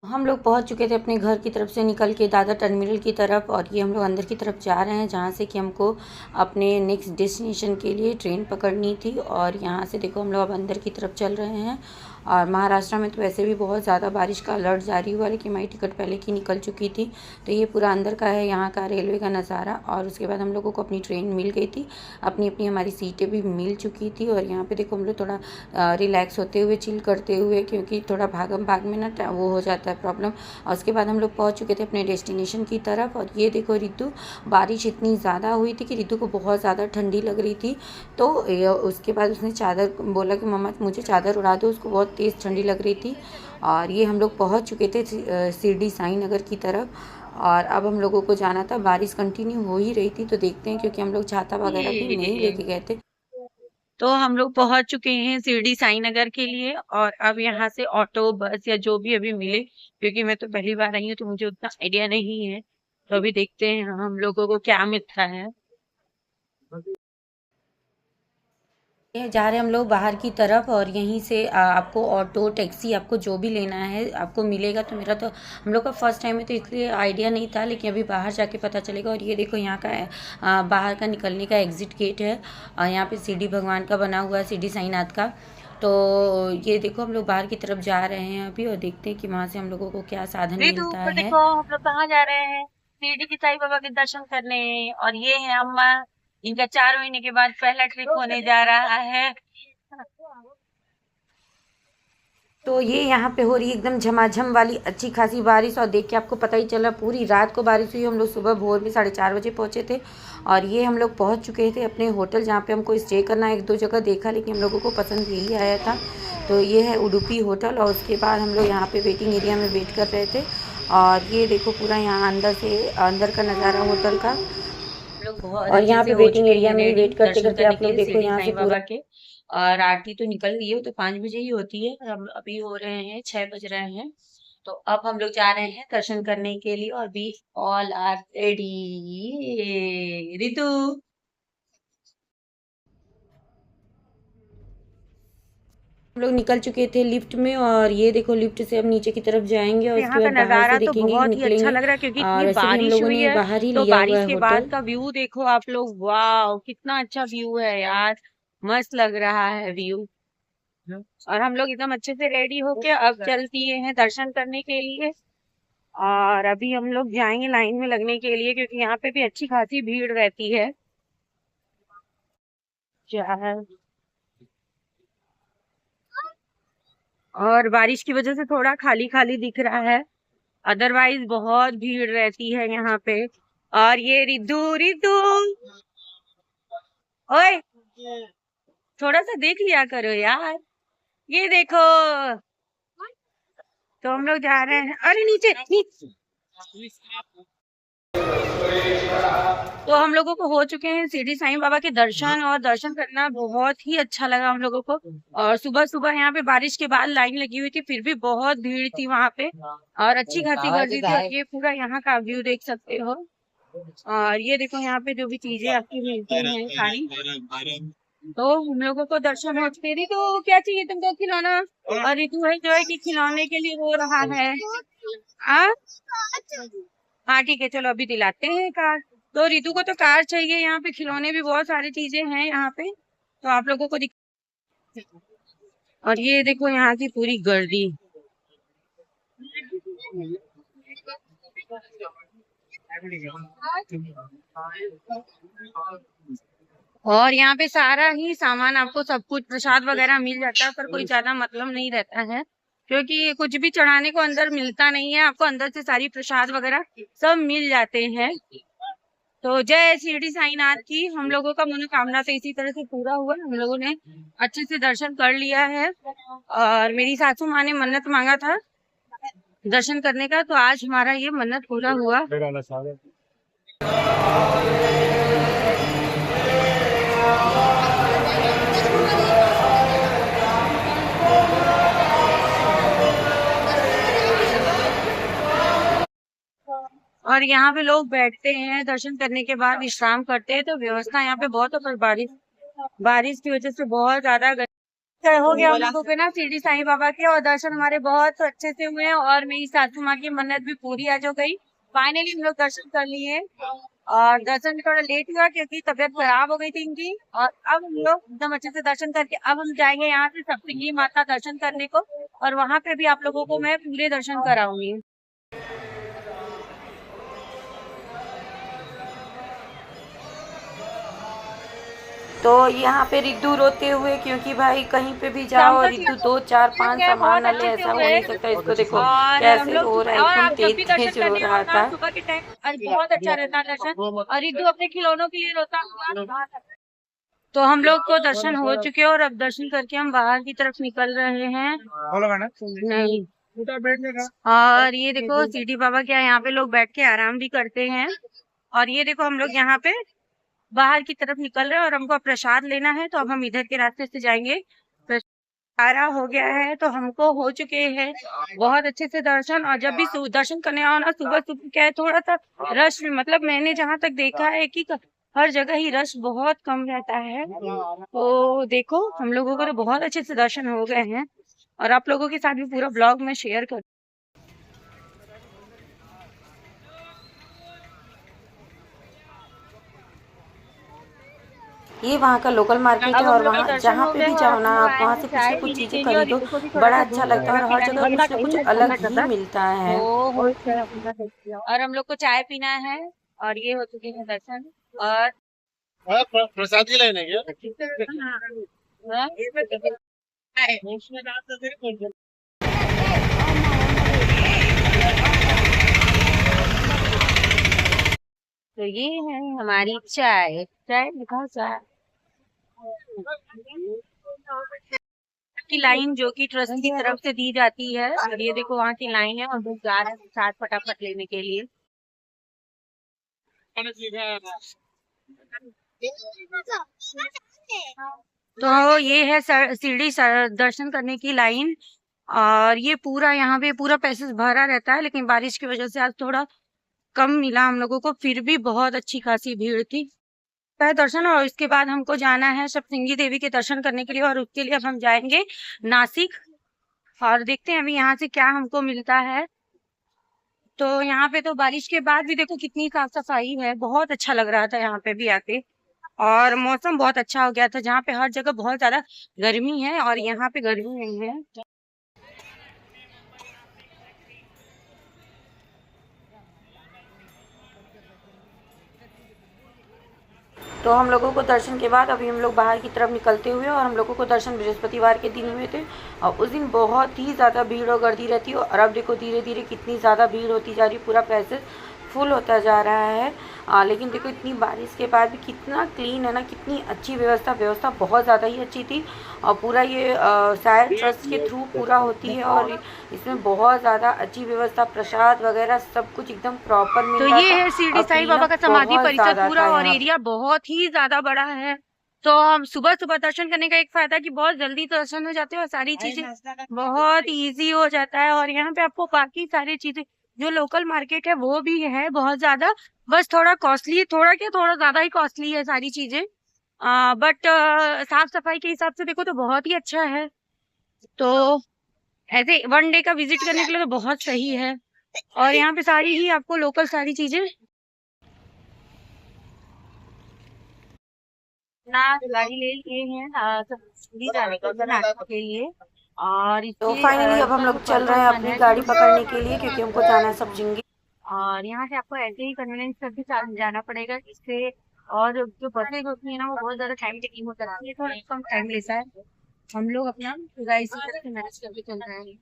हम लोग पहुंच चुके थे अपने घर की तरफ से निकल के दादर टर्मिनल की तरफ, और ये हम लोग अंदर की तरफ जा रहे हैं जहाँ से कि हमको अपने नेक्स्ट डेस्टिनेशन के लिए ट्रेन पकड़नी थी। और यहाँ से देखो हम लोग अब अंदर की तरफ चल रहे हैं। और महाराष्ट्र में तो वैसे भी बहुत ज़्यादा बारिश का अलर्ट जारी हुआ, लेकिन हमारी टिकट पहले की निकल चुकी थी। तो ये पूरा अंदर का है यहाँ का रेलवे का नज़ारा। और उसके बाद हम लोगों को अपनी ट्रेन मिल गई थी, अपनी अपनी हमारी सीटें भी मिल चुकी थी। और यहाँ पे देखो हम लोग थोड़ा रिलैक्स होते हुए, चिल करते हुए, क्योंकि थोड़ा भागम भाग में ना वो हो जाता है प्रॉब्लम। और उसके बाद हम लोग पहुँच चुके थे अपने डेस्टिनेशन की तरफ। और ये देखो रितु, बारिश इतनी ज़्यादा हुई थी कि रितु को बहुत ज़्यादा ठंडी लग रही थी। तो उसके बाद उसने चादर बोला कि मम्मा मुझे चादर उड़ा दो, उसको बहुत तेज़ ठंडी लग रही थी। और ये हम लोग पहुँच चुके थे शिरडी साई नगर की तरफ। और अब हम लोगों को जाना था, बारिश कंटिन्यू हो ही रही थी, तो देखते हैं, क्योंकि हम लोग छाता वगैरह भी नहीं लेके गए थे। तो हम लोग पहुंच चुके हैं शिरडी साई नगर के लिए। और अब यहाँ से ऑटो बस या जो भी अभी मिले, क्योंकि मैं तो पहली बार आई हूँ तो मुझे उतना आइडिया नहीं है। तो अभी देखते हैं हम लोगों को क्या मिलता है। ये जा रहे हैं हम लोग बाहर की तरफ, और यहीं से आपको ऑटो टैक्सी आपको जो भी लेना है आपको मिलेगा। तो मेरा तो हम लोग का फर्स्ट टाइम है तो इसलिए आइडिया नहीं था, लेकिन अभी बाहर जाके पता चलेगा। और ये देखो यहाँ का बाहर का निकलने का एग्जिट गेट है। और यहाँ पे शिरडी भगवान का बना हुआ है, शिरडी साईनाथ का। तो ये देखो हम लोग बाहर की तरफ जा रहे हैं अभी, और देखते हैं कि वहाँ से हम लोगों को क्या साधन रितु मिलता ऊपर है। देखो, हम लोग कहाँ जा रहे हैं? शिरडी की साईं बाबा के दर्शन करने। और ये है अम्मा, इनका 4 महीने के बाद पहला ट्रिप होने जा रहा है। तो ये यहाँ पे हो रही है एकदम झमाझम वाली अच्छी खासी बारिश। और देख के आपको पता ही चला, पूरी रात को बारिश हुई। हम लोग सुबह भोर में 4:30 बजे पहुँचे थे। और ये हम लोग पहुँच चुके थे अपने होटल जहाँ पे हमको स्टे करना है। 1-2 जगह देखा, लेकिन हम लोगों को पसंद यही आया था। तो ये है उडुपी होटल। और उसके बाद हम लोग यहाँ पे वेटिंग एरिया में वेट कर रहे थे। और ये देखो पूरा यहाँ अंदर से अंदर का नज़ारा होटल का। हम लोग बहुत और अच्छे यहाँ से पे हो वेटिंग चुके एरिया हैं में ही रेडी वेट करते दर्शन करते करने आप के लोग लिए देखो शिरडी यहाँ से साईं पूरा। बाबा के। और आरती तो निकल गई है, तो 5 बजे ही होती है। हम अभी हो रहे हैं 6 बज रहे हैं। तो अब हम लोग जा रहे हैं दर्शन करने के लिए, और we all are ready. Ritu, हम लोग निकल चुके थे लिफ्ट में। और ये देखो लिफ्ट से अब नीचे की तरफ जाएंगे, और यहाँ उसके का बाद बाहर से नजारा तो देखेंगे कि बहुत ही अच्छा निकलेंगे। लग रहा है, क्योंकि और इतनी वैसे भी हम बारिश लोगों हुई ने है। बाहर ही तो लिया हुआ बारिश है के बाद होटल। का व्यू देखो आप लोग, वाह कितना अच्छा व्यू है यार। मस्त लग रहा है व्यू। और हम लोग एकदम अच्छे से रेडी होके अब चल दिए हैं दर्शन करने के लिए। और अभी हम लोग जाएंगे लाइन में लगने के लिए, क्योंकि यहाँ पे भी अच्छी खासी भीड़ रहती है। क्या- और बारिश की वजह से थोड़ा खाली खाली दिख रहा है, अदरवाइज बहुत भीड़ रहती है यहाँ पे। और ये रिद्धू रिद्धू, ओए थोड़ा सा देख लिया करो यार। ये देखो, तो हम लोग जा रहे हैं। अरे नीचे नीचे। तो हम लोगों को हो चुके हैं शिरडी साईं बाबा के दर्शन, और दर्शन करना बहुत ही अच्छा लगा हम लोगों को। और सुबह सुबह यहाँ पे बारिश के बाद लाइन लगी हुई थी, फिर भी बहुत भीड़ थी वहां पे, और अच्छी खासी गर्दी थी। और ये पूरा यहाँ का व्यू देख सकते हो। और ये देखो यहाँ पे जो भी चीजें आपकी मिलती हैं सारी। तो हम लोगों को दर्शन हो चुके। रितु क्या चाहिए तुमको खिलौना? और रितु है जो है कि खिलौने के लिए रो रहा है। आ? हाँ ठीक है, चलो अभी दिलाते हैं कार। तो रितु को तो कार चाहिए। यहाँ पे खिलौने भी बहुत सारी चीजें हैं यहाँ पे, तो आप लोगों को दिख। और ये देखो यहाँ की पूरी गर्दी। और यहाँ पे सारा ही सामान आपको सब कुछ प्रसाद वगैरह मिल जाता है, पर कोई ज्यादा मतलब नहीं रहता है, क्योंकि कुछ भी चढ़ाने को अंदर मिलता नहीं है। आपको अंदर से सारी प्रसाद वगैरह सब मिल जाते हैं। तो जय शिरडी साईनाथ की। हम लोगों का मनोकामना तो इसी तरह से पूरा हुआ, हम लोगों ने अच्छे से दर्शन कर लिया है। और मेरी सासू माँ ने मन्नत मांगा था दर्शन करने का, तो आज हमारा ये मन्नत पूरा हुआ। और यहाँ पे लोग बैठते हैं दर्शन करने के बाद, विश्राम करते हैं। तो व्यवस्था यहाँ पे बहुत है, पर बारिश बारिश की वजह से बहुत ज्यादा हो गया हम लोगों के ना शिरडी साईं बाबा के, और दर्शन हमारे बहुत अच्छे से हुए हैं और मेरी सासू माँ की मन्नत भी पूरी आज हो गई। फाइनली हम लोग दर्शन कर लिए और दर्शन थोड़ा लेट हुआ क्योंकि तबीयत खराब हो गई थी इनकी। और अब हम लोग एकदम अच्छे से दर्शन करके अब हम जाएंगे यहाँ से सप्तशृंगी माता दर्शन करने को, और वहां पे भी आप लोगों को मैं पूरे दर्शन कराऊंगी। तो यहाँ पे रिद्धू रोते हुए, क्योंकि भाई कहीं पे भी शाम जाओ का रिद्धू 2 4 5 गए सामान बहुत न ले, अच्छे से ऐसा हो हुए। नहीं सकता। इसको देखो और हम कैसे लोग रो रहा है, और एकदम आप जब भी तेज दर्शन तेज रो करने आओ रहा ना था। सुबह के टाइम, अरे बहुत अच्छा रहता है दर्शन। और रिद्धू अपने खिलौनों के लिए रोता हुआ। तो हम लोग को दर्शन हो चुके हैं और अब दर्शन करके हम बाहर की तरफ निकल रहे हैं। नहीं, और ये देखो सिटी बाबा क्या, यहाँ पे लोग बैठ के आराम भी करते हैं। और ये देखो हम लोग यहाँ पे बाहर की तरफ निकल रहे हैं और हमको अब प्रसाद लेना है, तो अब हम इधर के रास्ते से जाएंगे। सारा हो गया है तो हमको हो चुके हैं बहुत अच्छे से दर्शन। और जब भी दर्शन करने आओ ना सुबह सुबह क्या है, थोड़ा सा रश, मतलब मैंने जहाँ तक देखा है कि हर जगह ही रश बहुत कम रहता है। तो देखो हम लोगों को तो बहुत अच्छे से दर्शन हो गए हैं और आप लोगों के साथ भी पूरा ब्लॉग में शेयर कर। ये वहाँ का लोकल मार्केट अब है, हम और लोग के वहाँ दर्शन जहाँ हो पे गए भी हैं और जाओ अब ना, हम लोग आप आए वहाँ हैं से कुछ चाय ना कुछ पीने चीज़ें के लिए, और खरीदो, इनको भी थोड़ा बड़ा सा अच्छा दूध लगता है। वगैरह और हर पिलाएंगे, जगह ठंडा कुछ ना कुछ कहीं अलग ठंडा ही करता है। मिलता है। और हम लोग को चाय पीना है और ये हो चुके हैं दर्शन। और प्रसाद ही लेने क्या? हाँ, तो ये है हमारी चाय। चाय लिखा चाय की लाइन जो कि ट्रस्ट की तरफ से दी जाती है। और ये देखो वहाँ की लाइन है और लोग जा रहे हैं साथ फटाफट लेने के लिए। तो ये है शिरडी दर्शन करने की लाइन। और ये पूरा यहाँ पे पूरा पैसेज भरा रहता है, लेकिन बारिश की वजह से आज थोड़ा कम मिला हम लोगों को, फिर भी बहुत अच्छी खासी भीड़ थी। है दर्शन, और इसके बाद हमको जाना है सप्तशृंगी देवी के दर्शन करने के लिए, और उसके लिए अब हम जाएंगे नासिक। और देखते हैं अभी यहाँ से क्या हमको मिलता है। तो यहाँ पे तो बारिश के बाद भी देखो कितनी साफ सफाई है, बहुत अच्छा लग रहा था यहाँ पे भी आके। और मौसम बहुत अच्छा हो गया था, जहाँ पे हर जगह बहुत ज्यादा गर्मी है और यहाँ पे गर्मी नहीं है। तो हम लोगों को दर्शन के बाद अभी हम लोग बाहर की तरफ निकलते हुए, और हम लोगों को दर्शन बृहस्पतिवार के दिन हुए थे, और उस दिन बहुत ही ज़्यादा भीड़ और गर्दी रहती है। और अब देखो धीरे धीरे कितनी ज़्यादा भीड़ होती जा रही है, पूरा पैसेज फुल होता जा रहा है। लेकिन देखो इतनी बारिश के बाद भी कितना क्लीन है ना, कितनी अच्छी व्यवस्था बहुत ज़्यादा ही अच्छी थी। और पूरा ये शायद ट्रस्ट के थ्रू पूरा होती है, और इसमें बहुत ज़्यादा अच्छी व्यवस्था, प्रसाद वगैरह सब कुछ एकदम प्रॉपर तो मिल रहा ये था। है शिरडी और साई बाबा क्लीनअप का समाधि बहुत परिसर ज़्यादा पूरा, था और यहाँ। एरिया बहुत ही ज्यादा बड़ा है। तो हम सुबह सुबह दर्शन करने का एक फायदा है कि बहुत जल्दी दर्शन हो जाते हैं और सारी चीजें बहुत इजी हो जाता है। और यहाँ पे आपको बाकी सारी चीजें, जो लोकल मार्केट है वो भी है बहुत ज्यादा, बस थोड़ा कॉस्टली, थोड़ा क्या थोड़ा ज्यादा ही कॉस्टली है सारी चीजें। बट साफ सफाई के हिसाब से देखो तो बहुत ही अच्छा है। तो ऐसे वन डे का विजिट करने के लिए तो बहुत सही है। और यहाँ पे सारी ही आपको लोकल सारी चीजें ना गाड़ी ले लिए हैं सब्जी जाने का बनाने के लिए। और तो इसके फाइनली अब हम इसका जो लोग चल रहे हैं पर्पस अपनी है गाड़ी पकड़ने के लिए, क्योंकि हमको जाना है कि सप्तशृंगी। और यहाँ से आपको ऐसे ही कन्वीनियंस करके जाना पड़ेगा जिससे। और जो बसें होती है ना वो बहुत ज्यादा टाइम टेकिंग हो जाती है, थोड़ा कम टाइम लेता है। हम लोग अपना पूरा इसी तरह से मैनेज करके चल रहे हैं।